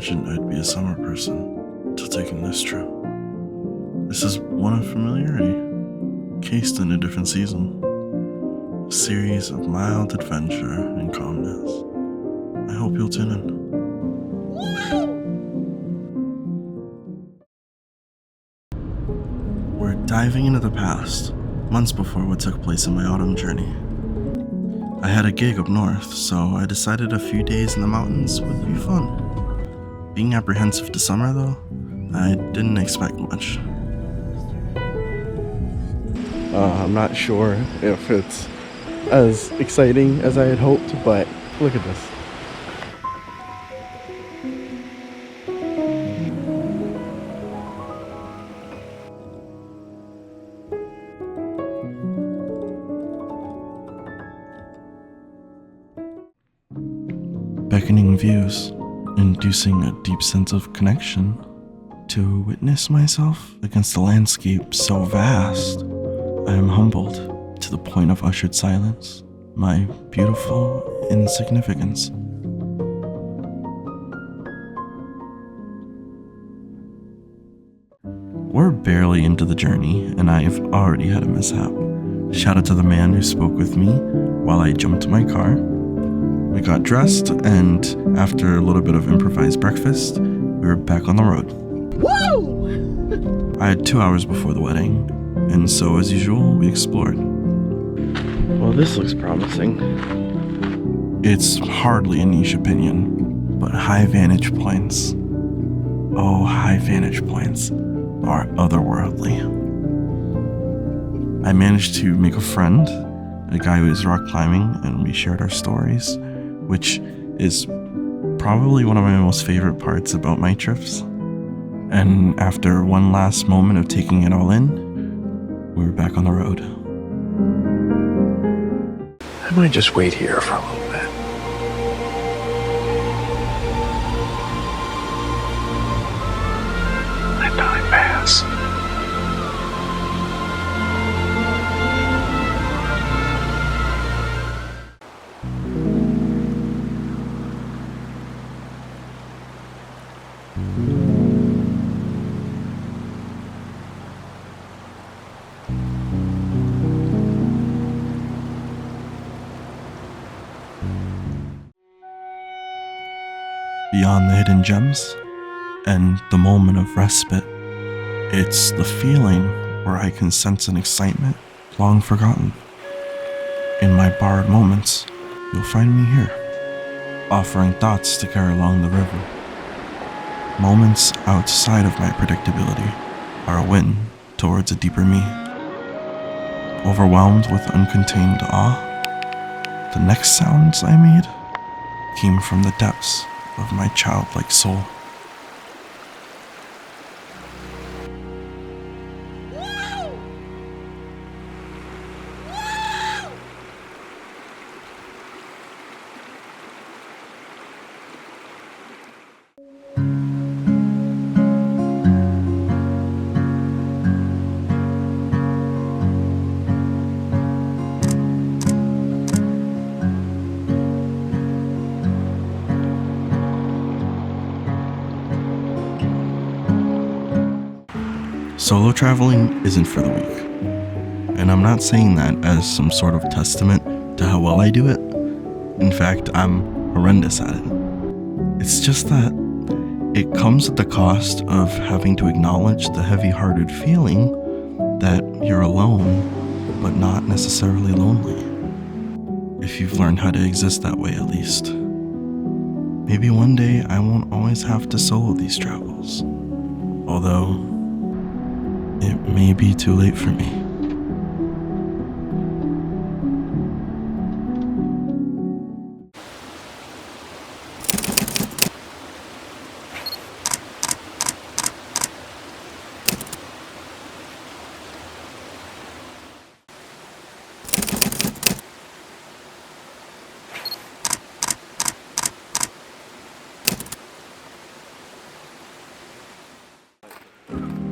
imagined I'd be a summer person till taking this trip. This is one of familiarity, cased in a different season. A series of mild adventure and calmness. I hope you'll tune in. We're diving into the past, months before what took place in my autumn journey. I had a gig up north, so I decided a few days in the mountains would be fun. Being apprehensive to summer though, I didn't expect much. I'm not sure if it's as exciting as I had hoped, but look at this. Beckoning views, inducing a deep sense of connection. To witness myself against a landscape so vast, I am humbled to the point of ushered silence, my beautiful insignificance. We're barely into the journey, and I've already had a mishap. Shout out to the man who spoke with me while I jumped to my car. We got dressed, and after a little bit of improvised breakfast, we were back on the road. Woo! I had 2 hours before the wedding, and so as usual, we explored. Well, this looks promising. It's hardly a niche opinion, but high vantage points, oh, high vantage points are otherworldly. I managed to make a friend, a guy who is rock climbing, and we shared our stories, which is probably one of my most favorite parts about my trips. And after one last moment of taking it all in, we were back on the road. I might just wait here for a little bit. Let time pass. Beyond the hidden gems and the moment of respite, it's the feeling where I can sense an excitement long forgotten. In my borrowed moments, you'll find me here, offering thoughts to carry along the river. Moments outside of my predictability are a win towards a deeper me. Overwhelmed with uncontained awe, the next sounds I made came from the depths of my childlike soul. Solo traveling isn't for the weak, and I'm not saying that as some sort of testament to how well I do it. In fact, I'm horrendous at it. It's just that it comes at the cost of having to acknowledge the heavy-hearted feeling that you're alone, but not necessarily lonely. If you've learned how to exist that way at least. Maybe one day I won't always have to solo these travels, although it may be too late for me.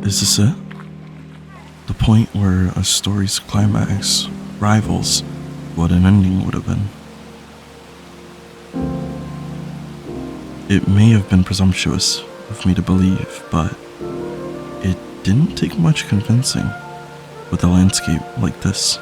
Is this it? The point where a story's climax rivals what an ending would have been. It may have been presumptuous of me to believe, but it didn't take much convincing with a landscape like this.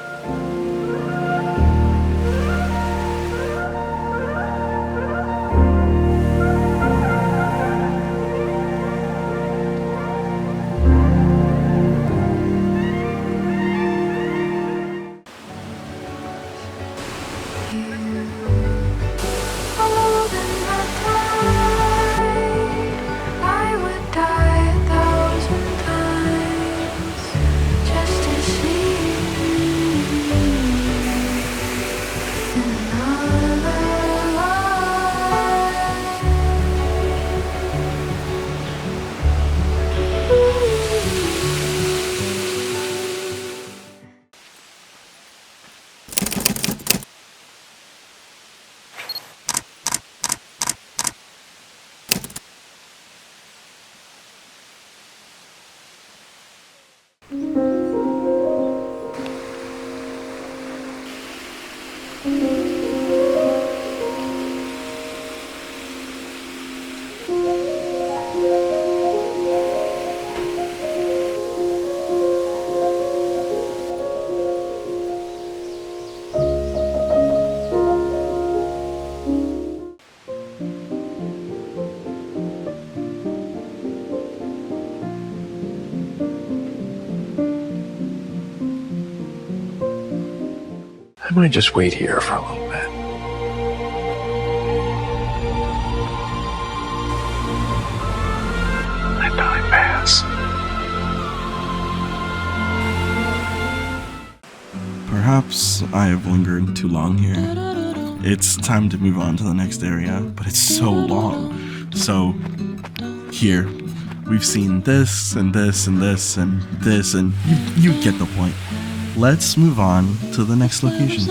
I might just wait here for a little bit. Let time pass. Perhaps I have lingered too long here. It's time to move on to the next area, but it's so long. So, here, we've seen this, and this, and this, and this, and you get the point. Let's move on to the next location.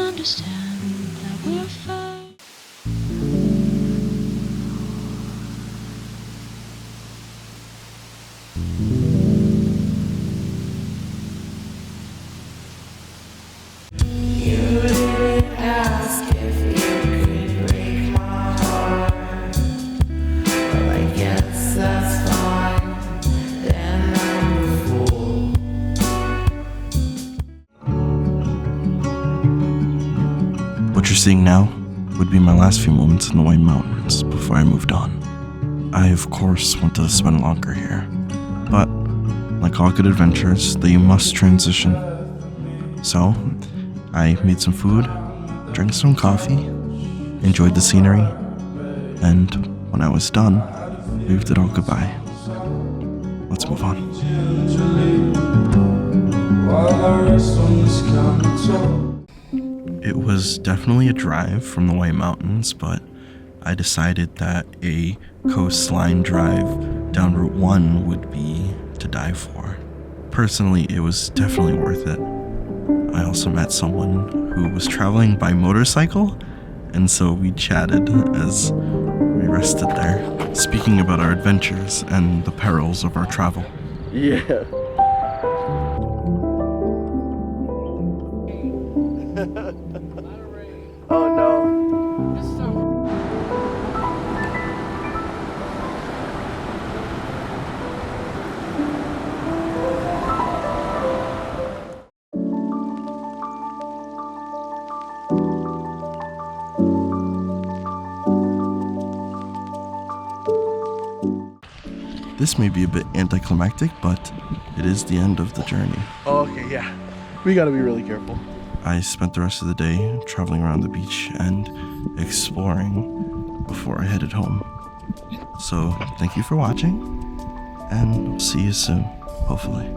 What you're seeing now would be my last few moments in the White Mountains before I moved on. I, of course, want to spend longer here, but like all good adventures, they must transition. So, I made some food, drank some coffee, enjoyed the scenery, and when I was done, waved it all goodbye. Let's move on. It was definitely a drive from the White Mountains, but I decided that a coastline drive down Route 1 would be to die for. Personally, it was definitely worth it. I also met someone who was traveling by motorcycle, and so we chatted as we rested there, speaking about our adventures and the perils of our travel. Yeah. Oh no. This may be a bit anticlimactic, but it is the end of the journey. Oh, okay, yeah. We gotta be really careful. I spent the rest of the day traveling around the beach and exploring before I headed home. So thank you for watching, and see you soon, hopefully.